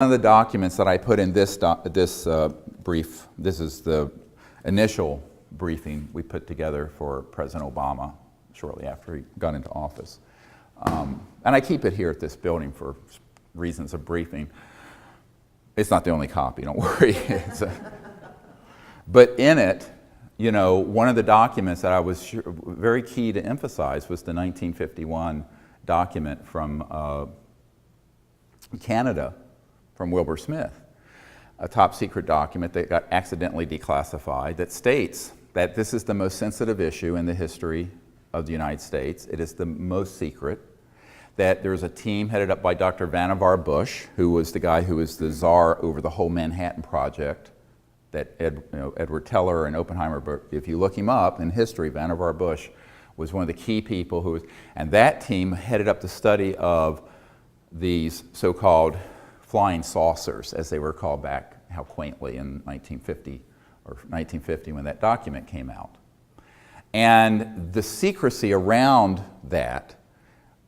One of the documents that I put in this brief, this is the initial briefing we put together for President Obama shortly after he got into office. And I keep it here at this building for reasons of briefing. It's not the only copy, don't worry. But in it, you know, one of the documents that I was very key to emphasize was the 1951 document from Canada, from Wilbur Smith, a top secret document that got accidentally declassified that states that this is the most sensitive issue in the history of the United States. It is the most secret. That there's a team headed up by Dr. Vannevar Bush, who was the guy who was the czar over the whole Manhattan Project, that Edward Teller and Oppenheimer, but if you look him up in history, Vannevar Bush was one of the key people who was, and that team headed up the study of these so-called flying saucers, as they were called back, how quaintly, in 1950 when that document came out. And the secrecy around that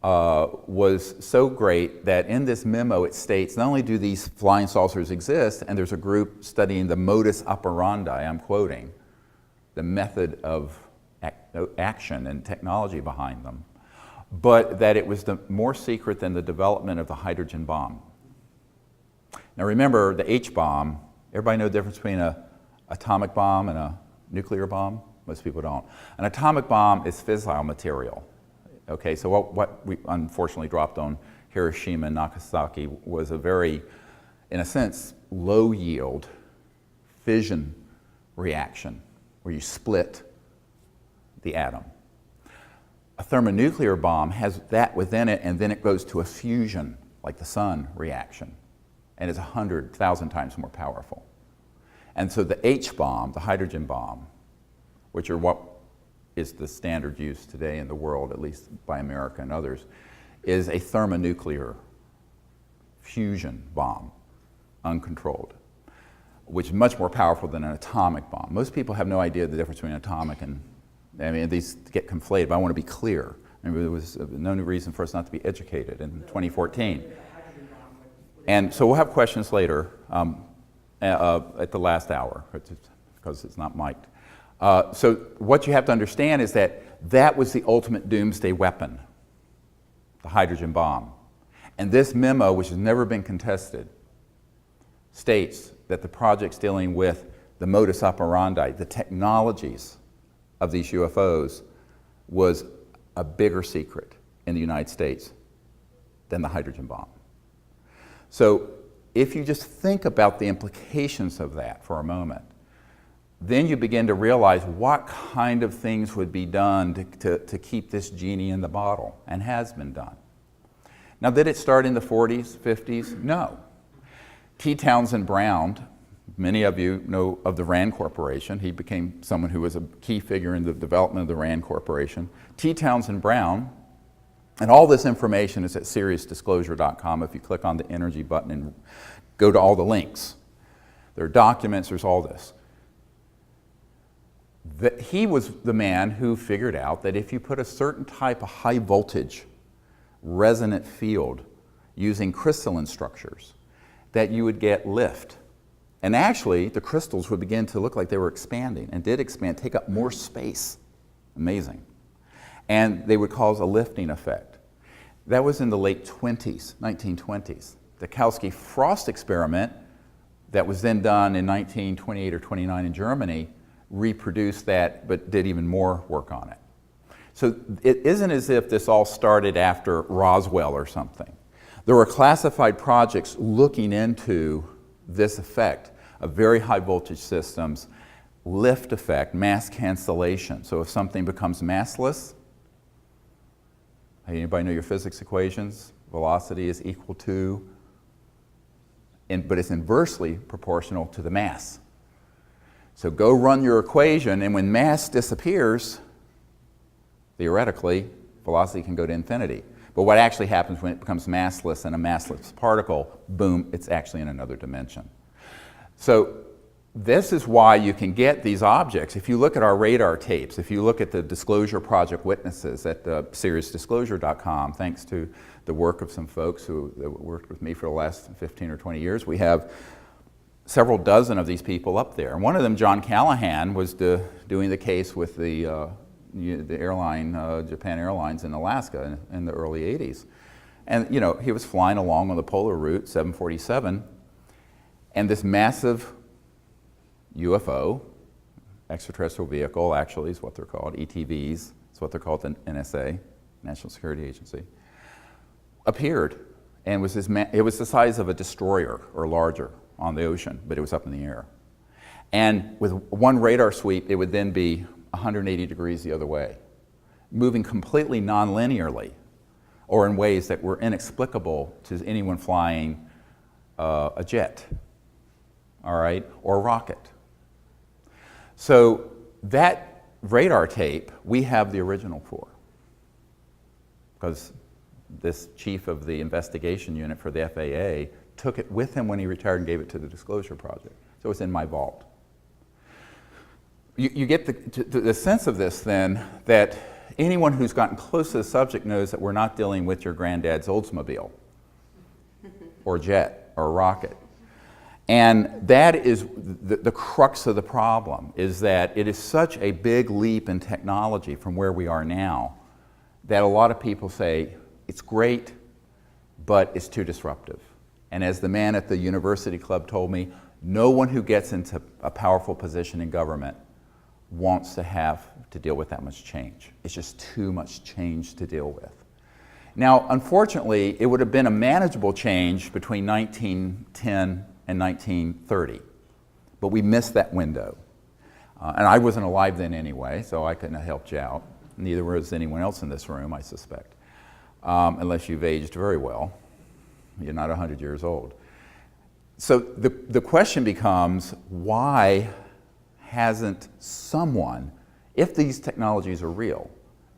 was so great that in this memo it states not only do these flying saucers exist, and there's a group studying the modus operandi, I'm quoting, the method of action and technology behind them, but that it was more secret than the development of the hydrogen bomb. Now remember, the H-bomb, everybody know the difference between an atomic bomb and a nuclear bomb? Most people don't. An atomic bomb is fissile material. Okay, so what we unfortunately dropped on Hiroshima and Nagasaki was a very, in a sense, low-yield fission reaction where you split the atom. A thermonuclear bomb has that within it, and then it goes to a fusion, like the sun reaction, and is 100,000 times more powerful. And so the H-bomb, the hydrogen bomb, which are what is the standard use today in the world, at least by America and others, is a thermonuclear fusion bomb, uncontrolled, which is much more powerful than an atomic bomb. Most people have no idea the difference between atomic and, I mean, these get conflated, but I want to be clear. I mean, there was no reason for us not to be educated in 2014. And so we'll have questions later at the last hour, because it's not mic'd. So what you have to understand is that that was the ultimate doomsday weapon, the hydrogen bomb. And this memo, which has never been contested, states that the projects dealing with the modus operandi, the technologies of these UFOs, was a bigger secret in the United States than the hydrogen bomb. So if you just think about the implications of that for a moment, then you begin to realize what kind of things would be done to keep this genie in the bottle, and has been done. Now, did it start in the 40s, 50s? No. T. Townsend Brown, many of you know of the RAND Corporation. He became someone who was a key figure in the development of the RAND Corporation. T. Townsend Brown, and all this information is at SeriousDisclosure.com. If you click on the energy button and go to all the links, there are documents, there's all this. He was the man who figured out that if you put a certain type of high voltage resonant field using crystalline structures, that you would get lift. And actually, the crystals would begin to look like they were expanding, and did expand, take up more space. Amazing. And they would cause a lifting effect. That was in the late 20s, 1920s. The Kautsky-Frost experiment that was then done in 1928 or 29 in Germany reproduced that, but did even more work on it. So it isn't as if this all started after Roswell or something. There were classified projects looking into this effect of very high voltage systems, lift effect, mass cancellation. So if something becomes massless, anybody know your physics equations? Velocity is equal to, but it's inversely proportional to the mass. So go run your equation, and when mass disappears, theoretically, velocity can go to infinity. But what actually happens when it becomes massless and a massless particle, boom, it's actually in another dimension. So this is why you can get these objects. If you look at our radar tapes, if you look at the Disclosure Project witnesses at seriousdisclosure.com, thanks to the work of some folks who worked with me for the last 15 or 20 years, we have several dozen of these people up there. And one of them, John Callahan, was doing the case with the airline, Japan Airlines in Alaska in the early 80s. And he was flying along on the polar route, 747, and this massive UFO, extraterrestrial vehicle, actually is what they're called, ETVs, it's what they're called in NSA, National Security Agency, appeared, and it was the size of a destroyer or larger on the ocean, but it was up in the air. And with one radar sweep, it would then be 180 degrees the other way, moving completely non-linearly, or in ways that were inexplicable to anyone flying a jet, all right, or a rocket. So that radar tape, we have the original for, because this chief of the investigation unit for the FAA took it with him when he retired and gave it to the Disclosure Project. So it's in my vault. You get the sense of this then, that anyone who's gotten close to the subject knows that we're not dealing with your granddad's Oldsmobile or jet or rocket. And that is the crux of the problem, is that it is such a big leap in technology from where we are now that a lot of people say, it's great, but it's too disruptive. And as the man at the university club told me, no one who gets into a powerful position in government wants to have to deal with that much change. It's just too much change to deal with. Now, unfortunately, it would have been a manageable change between 1910 and 1930, but we missed that window. And I wasn't alive then anyway, so I couldn't have helped you out. Neither was anyone else in this room, I suspect, unless you've aged very well. You're not 100 years old. So the question becomes, why hasn't someone, if these technologies are real,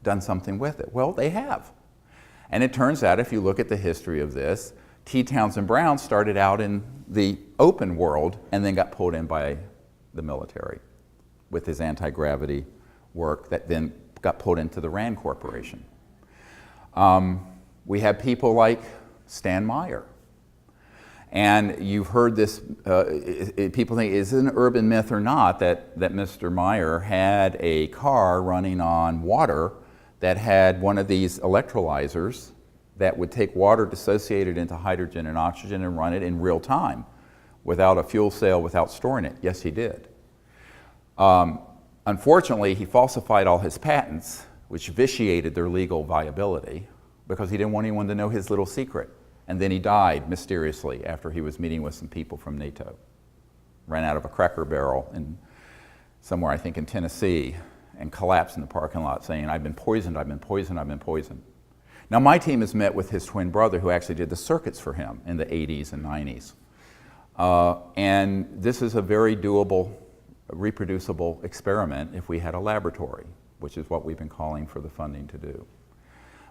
done something with it? Well, they have. And it turns out, if you look at the history of this, T. Townsend Brown started out in the open world and then got pulled in by the military with his anti-gravity work that then got pulled into the RAND Corporation. We have people like Stan Meyer. And you've heard this, people think, is it an urban myth or not that Mr. Meyer had a car running on water that had one of these electrolyzers that would take water, dissociate it into hydrogen and oxygen, and run it in real time without a fuel cell, without storing it. Yes, he did. Unfortunately, he falsified all his patents, which vitiated their legal viability because he didn't want anyone to know his little secret. And then he died mysteriously after he was meeting with some people from NATO. Ran out of a Cracker Barrel in somewhere, I think, in Tennessee, and collapsed in the parking lot saying, "I've been poisoned, I've been poisoned, I've been poisoned." Now, my team has met with his twin brother, who actually did the circuits for him in the 80s and 90s. And this is a very doable, reproducible experiment if we had a laboratory, which is what we've been calling for the funding to do.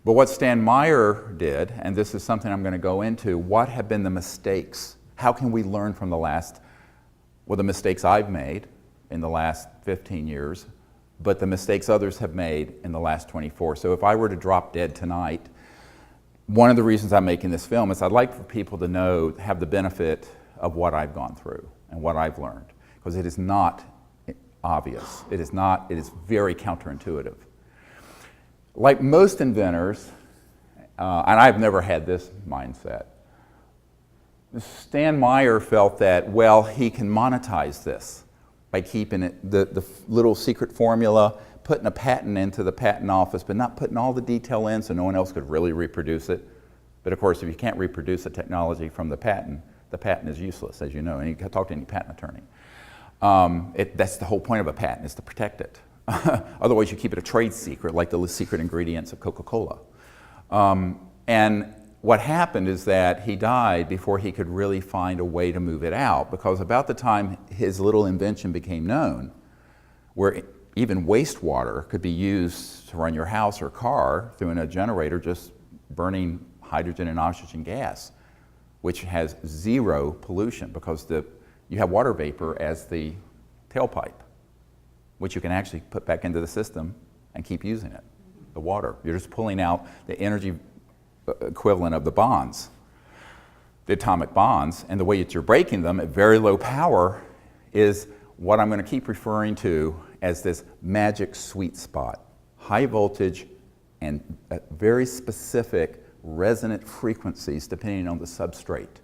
But what Stan Meyer did, and this is something I'm going to go into, what have been the mistakes? How can we learn from the mistakes I've made in the last 15 years, but the mistakes others have made in the last 24. So if I were to drop dead tonight, one of the reasons I'm making this film is I'd like for people to know, have the benefit of what I've gone through and what I've learned, because it is not obvious. It is very counterintuitive. Like most inventors, and I've never had this mindset, Stan Meyer felt that, well, he can monetize this by keeping it, the little secret formula, putting a patent into the patent office, but not putting all the detail in so no one else could really reproduce it. But of course, if you can't reproduce the technology from the patent is useless, as you know, and you can talk to any patent attorney. That's the whole point of a patent, is to protect it. Otherwise, you keep it a trade secret, like the secret ingredients of Coca-Cola. And what happened is that he died before he could really find a way to move it out, because about the time his little invention became known, where even wastewater could be used to run your house or car through a generator just burning hydrogen and oxygen gas, which has zero pollution because the you have water vapor as the tailpipe, which you can actually put back into the system and keep using it, the water. You're just pulling out the energy equivalent of the bonds, the atomic bonds, and the way that you're breaking them at very low power is what I'm going to keep referring to as this magic sweet spot. High voltage and very specific resonant frequencies depending on the substrate.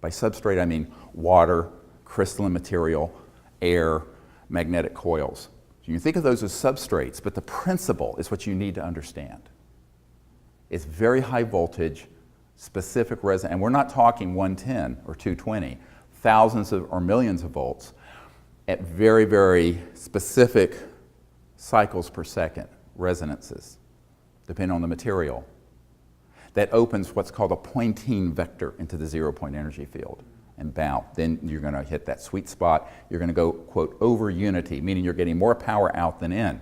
By substrate, I mean water, crystalline material, air, magnetic coils. So you think of those as substrates, but the principle is what you need to understand. It's very high voltage, specific resonance, and we're not talking 110 or 220, thousands of or millions of volts at very, very specific cycles per second, resonances, depending on the material. That opens what's called a Poynting vector into the zero-point energy field and bound. Then you're going to hit that sweet spot. You're going to go, quote, over unity, meaning you're getting more power out than in.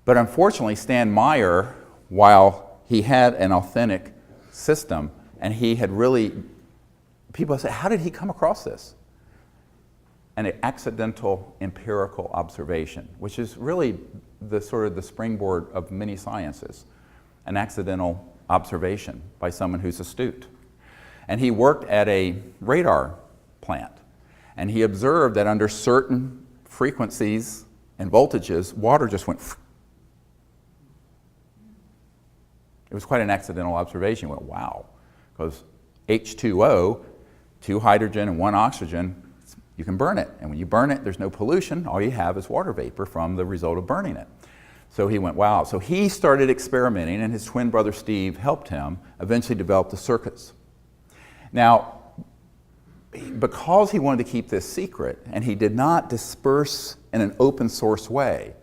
But unfortunately, Stan Meyer, while he had an authentic system, and he had really, people say, how did he come across this? An accidental empirical observation, which is really the sort of the springboard of many sciences, an accidental observation by someone who's astute. And he worked at a radar plant, and he observed that under certain frequencies and voltages, water just went. It was quite an accidental observation. He went, wow, because H2O, 2 hydrogen and 1 oxygen, you can burn it. And when you burn it, there's no pollution. All you have is water vapor from the result of burning it. So he went, wow. So he started experimenting, and his twin brother Steve helped him eventually develop the circuits. Now, because he wanted to keep this secret, and he did not disperse in an open source way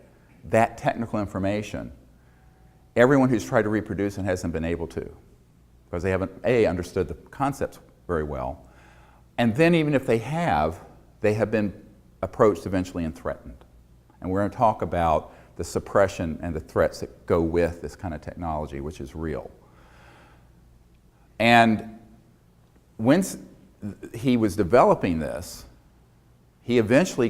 that technical information, everyone who's tried to reproduce it hasn't been able to, because they haven't, A, understood the concepts very well, and then even if they have been approached eventually and threatened. And we're going to talk about the suppression and the threats that go with this kind of technology, which is real. And when he was developing this, he eventually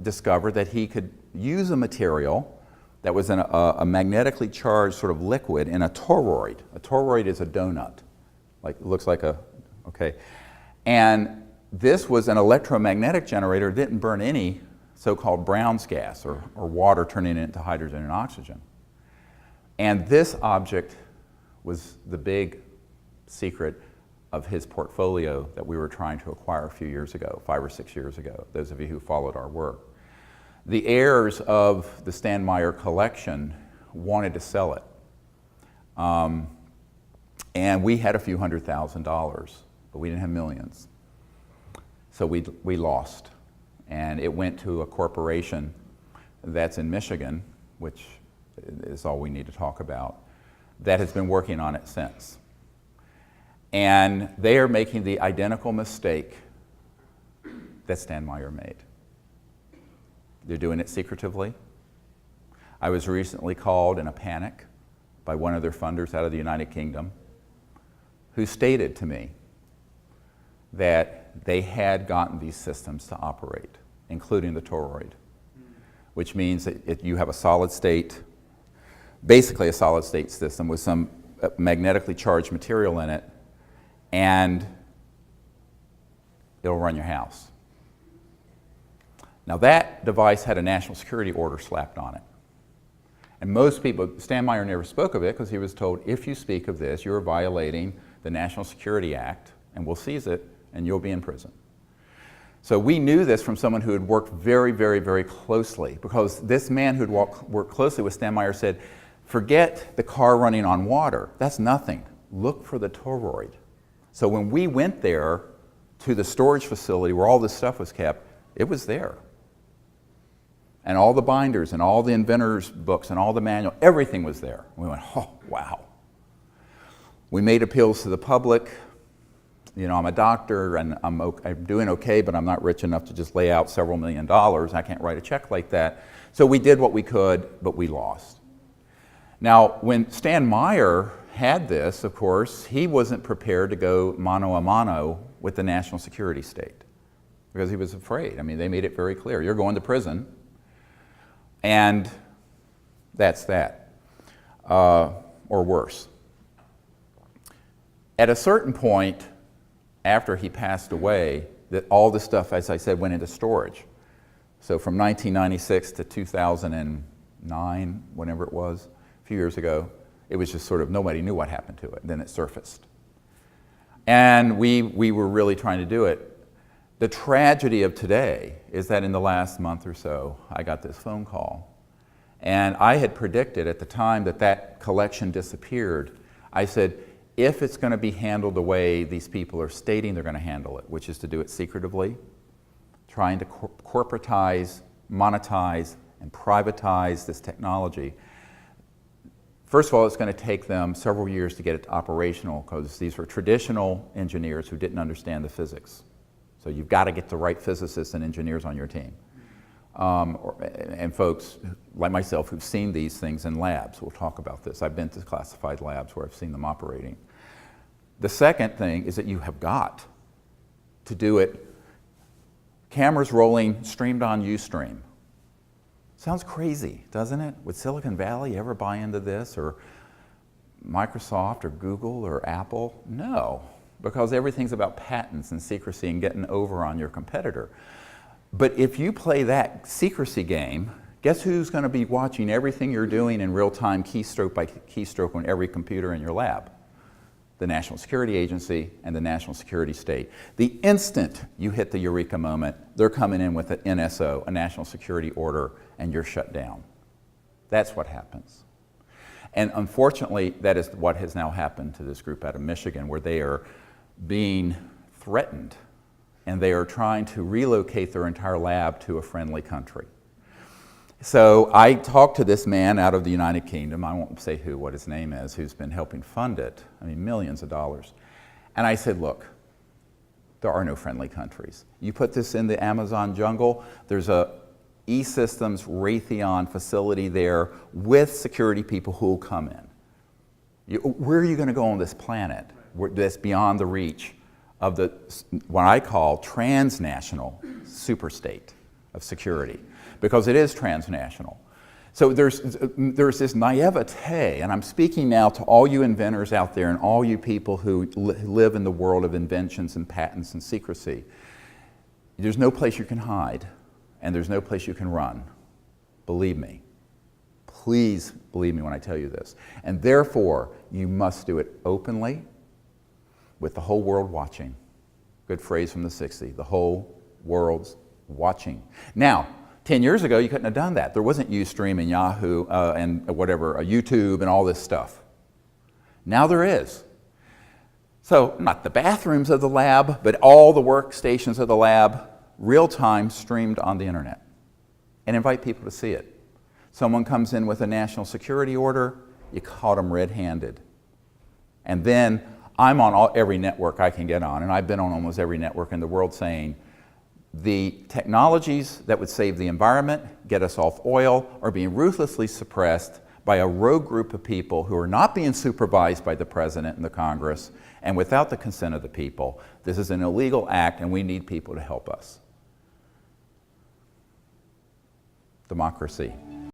discovered that he could use a material that was in a magnetically charged sort of liquid in a toroid. A toroid is a donut, like it looks like a, okay. And this was an electromagnetic generator, didn't burn any so-called Brown's gas or water turning it into hydrogen and oxygen. And this object was the big secret of his portfolio that we were trying to acquire a few years ago, 5 or 6 years ago, those of you who followed our work. The heirs of the Stan Meyer collection wanted to sell it. And we had a few $100,000, but we didn't have millions. So we lost. And it went to a corporation that's in Michigan, which is all we need to talk about, that has been working on it since. And they are making the identical mistake that Stan Meyer made. They're doing it secretively. I was recently called in a panic by one of their funders out of the United Kingdom, who stated to me that they had gotten these systems to operate, including the toroid, which means that you have a solid state, basically a solid state system with some magnetically charged material in it, and it'll run your house. Now that device had a national security order slapped on it. And most people, Stan Meyer never spoke of it because he was told, if you speak of this, you're violating the National Security Act, and we'll seize it, and you'll be in prison. So we knew this from someone who had worked very, very, very closely, because this man who'd worked closely with Stan Meyer said, forget the car running on water. That's nothing. Look for the toroid. So when we went there to the storage facility where all this stuff was kept, it was there. And all the binders and all the inventors' books and all the manual, everything was there. We went, oh, wow. We made appeals to the public. You know, I'm a doctor and I'm doing okay, but I'm not rich enough to just lay out several $1 million. I can't write a check like that. So we did what we could, but we lost. Now, when Stan Meyer had this, of course, he wasn't prepared to go mano a mano with the national security state. because he was afraid. I mean, they made it very clear. You're going to prison, and that's that, or worse. At a certain point, after he passed away, that all this stuff, as I said, went into storage. So from 1996 to 2009, whenever it was, a few years ago, it was just sort of, nobody knew what happened to it. Then it surfaced. And we were really trying to do it. The tragedy of today is that in the last month or so, I got this phone call. And I had predicted at the time that that collection disappeared. I said, if it's going to be handled the way these people are stating they're going to handle it, which is to do it secretively, trying to corporatize, monetize, and privatize this technology, first of all, it's going to take them several years to get it operational because these were traditional engineers who didn't understand the physics. So you've got to get the right physicists and engineers on your team. And folks like myself who've seen these things in labs. We'll talk about this. I've been to classified labs where I've seen them operating. The second thing is that you have got to do it, cameras rolling, streamed on Ustream. Sounds crazy, doesn't it? Would Silicon Valley ever buy into this, or Microsoft or Google or Apple? No, because everything's about patents and secrecy and getting over on your competitor. But if you play that secrecy game, guess who's going to be watching everything you're doing in real time, keystroke by keystroke on every computer in your lab? The National Security Agency and the National Security State. The instant you hit the eureka moment, they're coming in with an NSO, a National Security Order, and you're shut down. That's what happens. And unfortunately, that is what has now happened to this group out of Michigan, where they are being threatened and they are trying to relocate their entire lab to a friendly country. So I talked to this man out of the United Kingdom, I won't say what his name is, who's been helping fund it, I mean millions of dollars. And I said, look, there are no friendly countries. You put this in the Amazon jungle, there's a E-Systems Raytheon facility there with security people who will come in. Where are you going to go on this planet that's beyond the reach of the, what I call transnational superstate of security? Because it is transnational. So there's this naivete, and I'm speaking now to all you inventors out there and all you people who live in the world of inventions and patents and secrecy. There's no place you can hide, and there's no place you can run. Believe me. Please believe me when I tell you this. And therefore, you must do it openly with the whole world watching. Good phrase from the 60s, the whole world's watching. Now, 10 years ago, you couldn't have done that. There wasn't Ustream and Yahoo and whatever, YouTube and all this stuff. Now there is. So not the bathrooms of the lab, but all the workstations of the lab, real time streamed on the internet. And invite people to see it. Someone comes in with a national security order, you caught them red-handed. And then I'm on every network I can get on, and I've been on almost every network in the world saying, the technologies that would save the environment, get us off oil, are being ruthlessly suppressed by a rogue group of people who are not being supervised by the President and the Congress, and without the consent of the people. This is an illegal act, and we need people to help us. Democracy.